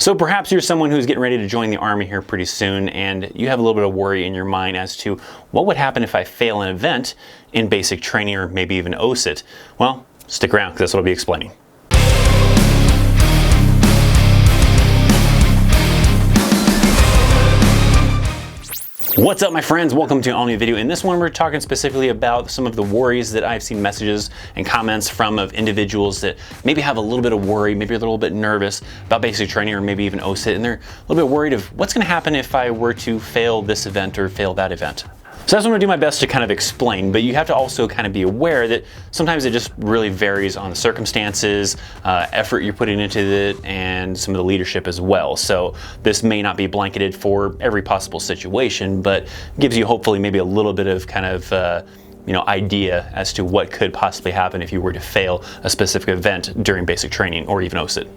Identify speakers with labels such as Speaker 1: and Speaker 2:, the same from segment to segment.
Speaker 1: So perhaps you're someone who's getting ready to join the Army here pretty soon, and you have a little bit of worry in your mind as to what would happen if I fail an event in basic training or maybe even OSIT. Well, stick around because that's what I'll be explaining. What's up, my friends? Welcome to an all-new video. In this one, we're talking specifically about some of the worries that I've seen messages and comments from of individuals that maybe have a little bit of worry, maybe a little bit nervous about basic training or maybe even OSIT, and they're a little bit worried of what's going to happen if I were to fail this event or fail that event. So that's what I'm going to do my best to kind of explain, but you have to also kind of be aware that sometimes it just really varies on the circumstances, effort you're putting into it, and some of the leadership as well. So this may not be blanketed for every possible situation, but gives you hopefully maybe a little bit of kind of idea as to what could possibly happen if you were to fail a specific event during basic training or even OSIT.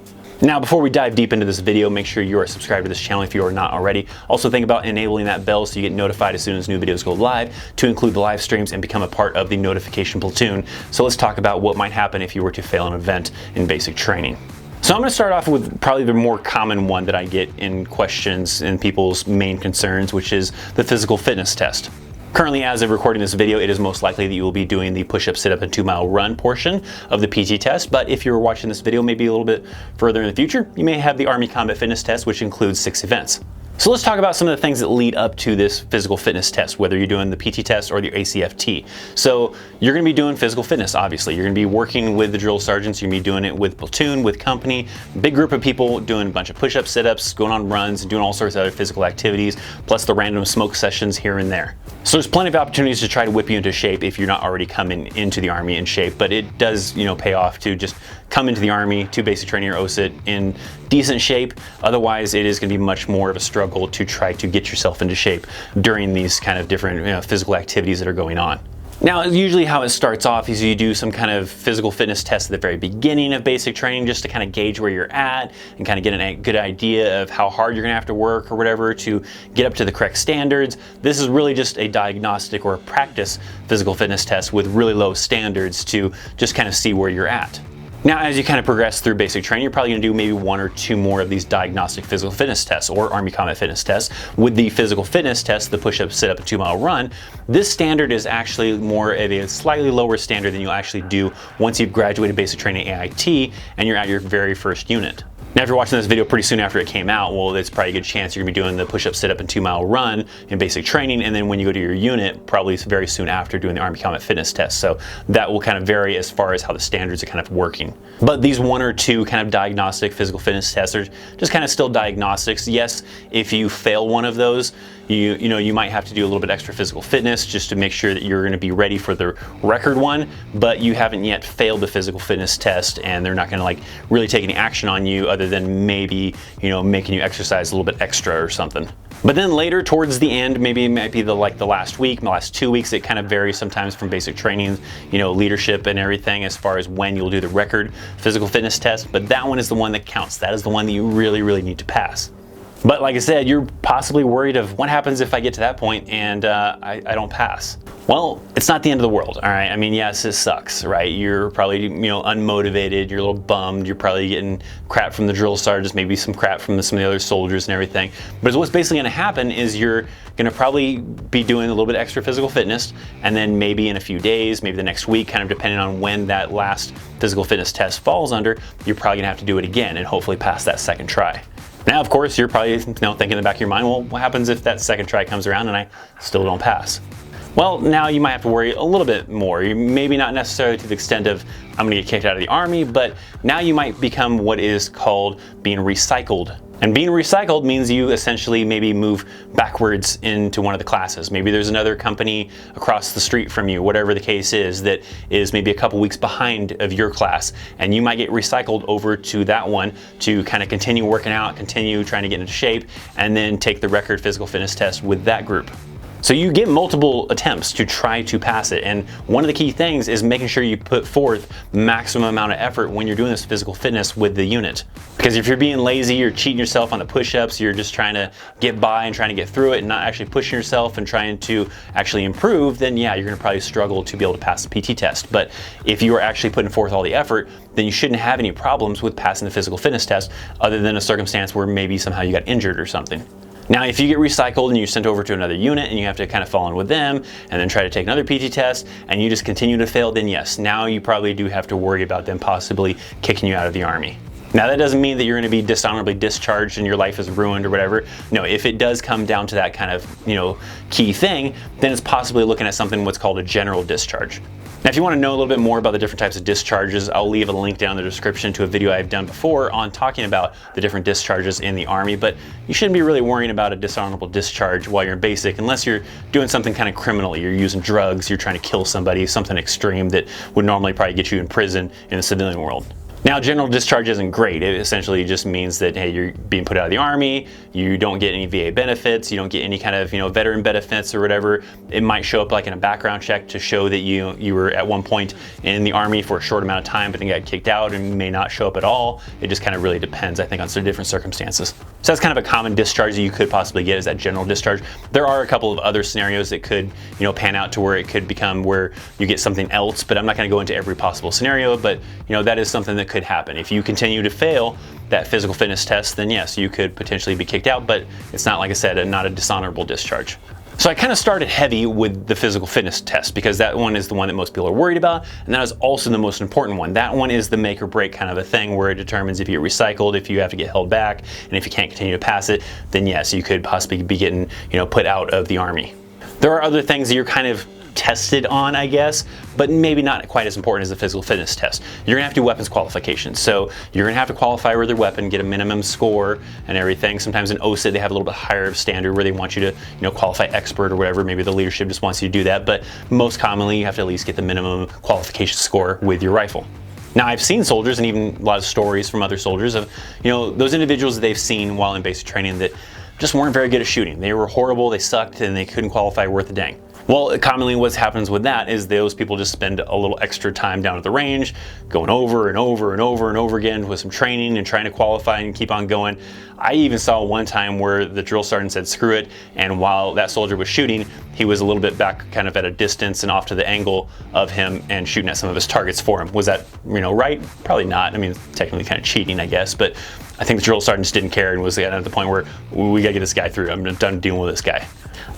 Speaker 1: Now, before we dive deep into this video, make sure you are subscribed to this channel if you are not already. Also think about enabling that bell so you get notified as soon as new videos go live, to include the live streams and become a part of the notification platoon. So let's talk about what might happen if you were to fail an event in basic training. So I'm going to start off with probably the more common one that I get in questions and people's main concerns, which is the physical fitness test. Currently, as of recording this video, it is most likely that you will be doing the push-up, sit-up, and 2-mile run portion of the PT test. But if you're watching this video maybe a little bit further in the future, you may have the Army Combat Fitness Test, which includes 6 events. So let's talk about some of the things that lead up to this physical fitness test, whether you're doing the PT test or the ACFT. So you're going to be doing physical fitness, obviously. You're going to be working with the drill sergeants. You're going to be doing it with platoon, with company, big group of people doing a bunch of push-ups, sit-ups, going on runs, and doing all sorts of other physical activities, plus the random smoke sessions here and there. So there's plenty of opportunities to try to whip you into shape if you're not already coming into the Army in shape, but it does, pay off to just come into the Army, to basic training or OSIT in decent shape. Otherwise, it is going to be much more of a struggle to try to get yourself into shape during these kind of different physical activities that are going on. Now, usually how it starts off is you do some kind of physical fitness test at the very beginning of basic training just to kind of gauge where you're at and kind of get a good idea of how hard you're going to have to work or whatever to get up to the correct standards. This is really just a diagnostic or a practice physical fitness test with really low standards to just kind of see where you're at. Now, as you kind of progress through basic training, you're probably going to do maybe 1 or 2 more of these diagnostic physical fitness tests or Army Combat Fitness tests. With the physical fitness test, the push-up, sit-up, and 2-mile run, this standard is actually more of a slightly lower standard than you'll actually do once you've graduated basic training AIT and you're at your very first unit. Now, if you're watching this video pretty soon after it came out, well, it's probably a good chance you're gonna be doing the push-up, sit-up, and 2-mile run in basic training, and then when you go to your unit, probably very soon after doing the Army Combat Fitness test. So that will kind of vary as far as how the standards are kind of working. But these 1 or 2 kind of diagnostic physical fitness tests are just kind of still diagnostics. Yes, if you fail one of those, you might have to do a little bit extra physical fitness just to make sure that you're going to be ready for the record one, but you haven't yet failed the physical fitness test, and they're not going to really take any action on you other than maybe making you exercise a little bit extra or something. But then later towards the end, maybe it might be the last week, the last 2 weeks, it kind of varies sometimes from basic training, leadership and everything as far as when you'll do the record physical fitness test, but that one is the one that counts. That is the one that you really, really need to pass. But like I said, you're possibly worried of what happens if I get to that point and I don't pass. Well, it's not the end of the world, all right? I mean, yes, it sucks, right? You're probably, unmotivated, you're a little bummed, you're probably getting crap from the drill sergeants, maybe some crap from some of the other soldiers and everything. But what's basically gonna happen is you're gonna probably be doing a little bit extra physical fitness, and then maybe in a few days, maybe the next week, kind of depending on when that last physical fitness test falls under, you're probably gonna have to do it again and hopefully pass that second try. Now, of course, you're probably thinking in the back of your mind, well, what happens if that second try comes around and I still don't pass? Well, now you might have to worry a little bit more. Maybe not necessarily to the extent of I'm gonna get kicked out of the Army, but now you might become what is called being recycled. And being recycled means you essentially maybe move backwards into one of the classes. Maybe there's another company across the street from you, whatever the case is, that is maybe a couple weeks behind of your class, and you might get recycled over to that one to kind of continue working out, continue trying to get into shape, and then take the record physical fitness test with that group. So you get multiple attempts to try to pass it, and one of the key things is making sure you put forth maximum amount of effort when you're doing this physical fitness with the unit. Because if you're being lazy, you're cheating yourself on the push-ups, you're just trying to get by and trying to get through it and not actually pushing yourself and trying to actually improve, then yeah, you're gonna probably struggle to be able to pass the PT test. But if you are actually putting forth all the effort, then you shouldn't have any problems with passing the physical fitness test, other than a circumstance where maybe somehow you got injured or something. Now, if you get recycled and you're sent over to another unit and you have to kind of fall in with them and then try to take another PT test and you just continue to fail, then yes, now you probably do have to worry about them possibly kicking you out of the Army. Now, that doesn't mean that you're going to be dishonorably discharged and your life is ruined or whatever. No, if it does come down to that kind of, key thing, then it's possibly looking at something what's called a general discharge. Now, if you want to know a little bit more about the different types of discharges, I'll leave a link down in the description to a video I've done before on talking about the different discharges in the Army, but you shouldn't be really worrying about a dishonorable discharge while you're in basic, unless you're doing something kind of criminal. You're using drugs, you're trying to kill somebody, something extreme that would normally probably get you in prison in the civilian world. Now, general discharge isn't great. It essentially just means that, hey, you're being put out of the Army, you don't get any VA benefits, you don't get any kind of, veteran benefits or whatever. It might show up like in a background check to show that you were at one point in the Army for a short amount of time, but then got kicked out, and may not show up at all. It just kind of really depends, I think, on some different circumstances. So that's kind of a common discharge that you could possibly get, is that general discharge. There are a couple of other scenarios that could, pan out to where it could become where you get something else, but I'm not going to go into every possible scenario, but that is something that could happen. If you continue to fail that physical fitness test, then yes, you could potentially be kicked out, but it's not, like I said, not a dishonorable discharge. So I kind of started heavy with the physical fitness test because that one is the one that most people are worried about, and that is also the most important one. That one is the make or break kind of a thing, where it determines if you get recycled, if you have to get held back, and if you can't continue to pass it, then yes, you could possibly be getting, put out of the Army. There are other things that you're kind of tested on, I guess, but maybe not quite as important as the physical fitness test. You're gonna have to do weapons qualification. So you're gonna have to qualify with your weapon, get a minimum score and everything. Sometimes in OSIT, they have a little bit higher standard where they want you to, qualify expert or whatever. Maybe the leadership just wants you to do that, but most commonly you have to at least get the minimum qualification score with your rifle. Now, I've seen soldiers, and even a lot of stories from other soldiers of, those individuals that they've seen while in basic training that just weren't very good at shooting. They were horrible, they sucked, and they couldn't qualify worth a dang. Well, commonly what happens with that is those people just spend a little extra time down at the range, going over and over and over and over again with some training and trying to qualify and keep on going. I even saw one time where the drill sergeant said, screw it, and while that soldier was shooting, he was a little bit back kind of at a distance and off to the angle of him and shooting at some of his targets for him. Was that, right? Probably not. I mean, technically kind of cheating, I guess, but I think the drill sergeant just didn't care and was at the point where we gotta get this guy through. I'm done dealing with this guy.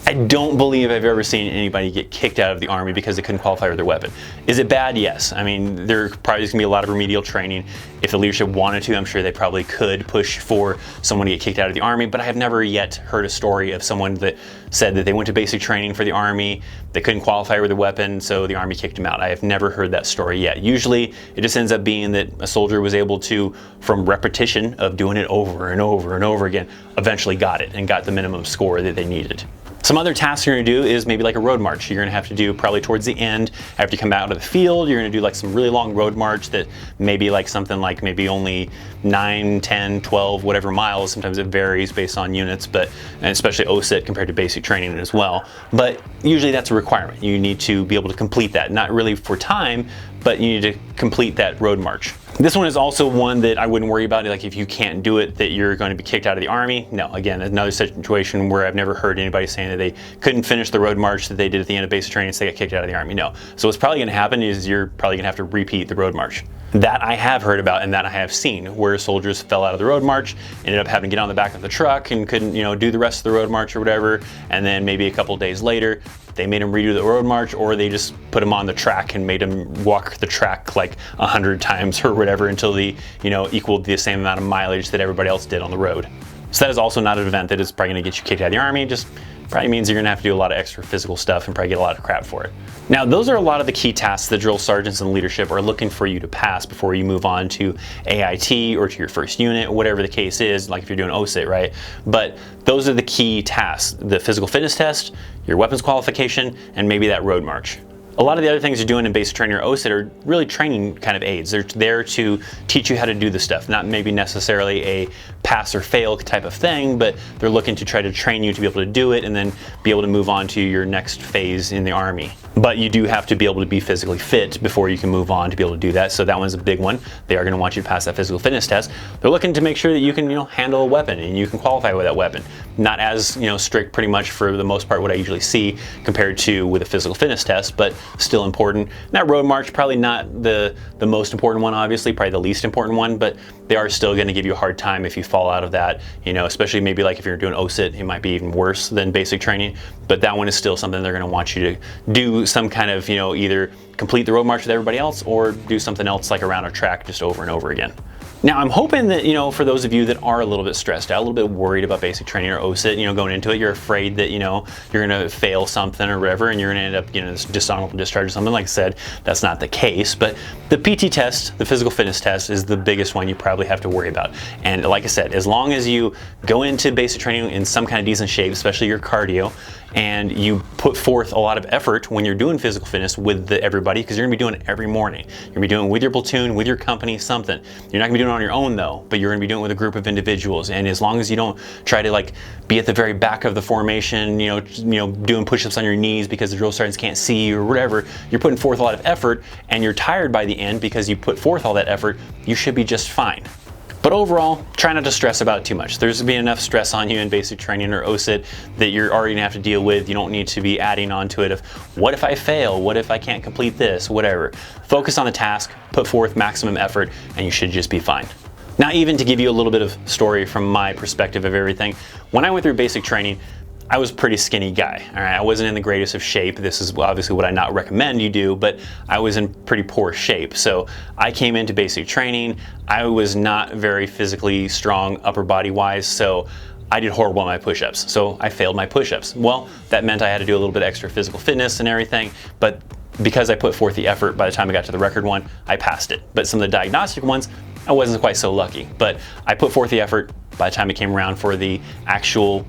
Speaker 1: I don't believe I've ever seen anybody get kicked out of the Army because they couldn't qualify with their weapon. Is it bad? Yes. I mean, there probably is going to be a lot of remedial training. If the leadership wanted to, I'm sure they probably could push for someone to get kicked out of the Army, but I have never yet heard a story of someone that said that they went to basic training for the Army, they couldn't qualify with their weapon, so the Army kicked them out. I have never heard that story yet. Usually, it just ends up being that a soldier was able to, from repetition of doing it over and over and over again, eventually got it and got the minimum score that they needed. Some other tasks you're gonna do is maybe like a road march. You're gonna have to do probably towards the end, after you come out of the field, you're gonna do like some really long road march that maybe like something like maybe only 9, 10, 12, whatever miles. Sometimes it varies based on units, and especially OSIT compared to basic training as well. But usually that's a requirement. You need to be able to complete that, not really for time, but you need to complete that road march. This one is also one that I wouldn't worry about, like if you can't do it, that you're going to be kicked out of the Army. No, again, another situation where I've never heard anybody saying that they couldn't finish the road march that they did at the end of basic training, so they got kicked out of the Army. No. So what's probably gonna happen is you're probably gonna have to repeat the road march. That I have heard about and that I have seen, where soldiers fell out of the road march, ended up having to get on the back of the truck and couldn't, do the rest of the road march or whatever, and then maybe a couple days later, they made them redo the road march, or they just put them on the track and made them walk the track like 100 times or whatever until they, equaled the same amount of mileage that everybody else did on the road. So that is also not an event that is probably gonna get you kicked out of the Army, just probably means you're gonna have to do a lot of extra physical stuff and probably get a lot of crap for it. Now, those are a lot of the key tasks that drill sergeants and leadership are looking for you to pass before you move on to AIT or to your first unit, whatever the case is, like if you're doing OSIT, right? But those are the key tasks: the physical fitness test, your weapons qualification, and maybe that road march. A lot of the other things you're doing in basic training or OSIT are really training kind of aids. They're there to teach you how to do the stuff, not maybe necessarily a pass or fail type of thing, but they're looking to try to train you to be able to do it and then be able to move on to your next phase in the Army. But you do have to be able to be physically fit before you can move on to be able to do that. So that one's a big one. They are going to want you to pass that physical fitness test. They're looking to make sure that you can, handle a weapon and you can qualify with that weapon. Not as, strict pretty much for the most part what I usually see compared to with a physical fitness test, but still important. And that road march, probably not the most important one, obviously, probably the least important one, but they are still going to give you a hard time if you fall out of that, especially maybe like if you're doing OSIT, it might be even worse than basic training, but that one is still something they're going to want you to do some kind of, either complete the road march with everybody else or do something else like around a track just over and over again. Now, I'm hoping that, for those of you that are a little bit stressed out, a little bit worried about basic training or OSIT, going into it, you're afraid that, you're going to fail something or whatever, and you're going to end up, this dishonorable discharge or something. Like I said, that's not the case, but the PT test, the physical fitness test, is the biggest one you probably have to worry about. And like I said, as long as you go into basic training in some kind of decent shape, especially your cardio, and you put forth a lot of effort when you're doing physical fitness with everybody, because you're going to be doing it every morning. You're going to be doing it with your platoon, with your company, something. You're not going to be doing it on your own though, but you're going to be doing it with a group of individuals. And as long as you don't try to be at the very back of the formation, doing push-ups on your knees because the drill sergeants can't see you or whatever, you're putting forth a lot of effort and you're tired by the end because you put forth all that effort, you should be just fine. But overall, try not to stress about it too much. There's going to be enough stress on you in basic training or OSIT that you're already going to have to deal with. You don't need to be adding on to it of, what if I fail? What if I can't complete this? Whatever. Focus on the task, put forth maximum effort, and you should just be fine. Now, even to give you a little bit of story from my perspective of everything, when I went through basic training, I was a pretty skinny guy, all right? I wasn't in the greatest of shape. This is obviously what I not recommend you do, but I was in pretty poor shape. So I came into basic training. I was not very physically strong upper body wise, so I did horrible on my push-ups. So I failed my push-ups. Well, that meant I had to do a little bit extra physical fitness and everything, but because I put forth the effort, by the time I got to the record one, I passed it. But some of the diagnostic ones, I wasn't quite so lucky, but I put forth the effort. By the time it came around for the actual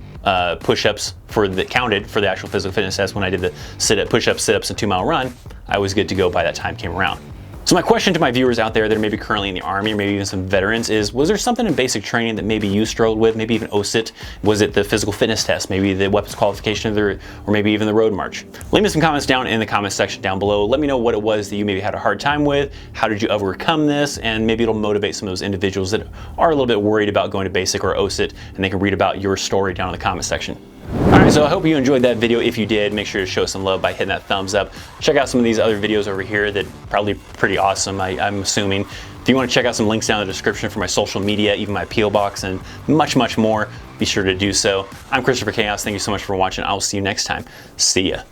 Speaker 1: push-ups that counted for the actual physical fitness test, when I did the push-ups, sit-ups, and 2-mile run, I was good to go by that time came around. So my question to my viewers out there that are maybe currently in the Army or maybe even some veterans is, was there something in basic training that maybe you struggled with, maybe even OSIT? Was it the physical fitness test, maybe the weapons qualification, or maybe even the road march? Leave me some comments down in the comment section down below. Let me know what it was that you maybe had a hard time with, how did you overcome this, and maybe it'll motivate some of those individuals that are a little bit worried about going to basic or OSIT, and they can read about your story down in the comment section. Alright, so I hope you enjoyed that video. If you did, make sure to show some love by hitting that thumbs up. Check out some of these other videos over here that are probably pretty awesome, I'm assuming. If you want to check out some links down in the description for my social media, even my P.O. box, and much, much more, be sure to do so. I'm ThatChrisChaos. Thank you so much for watching. I'll see you next time. See ya.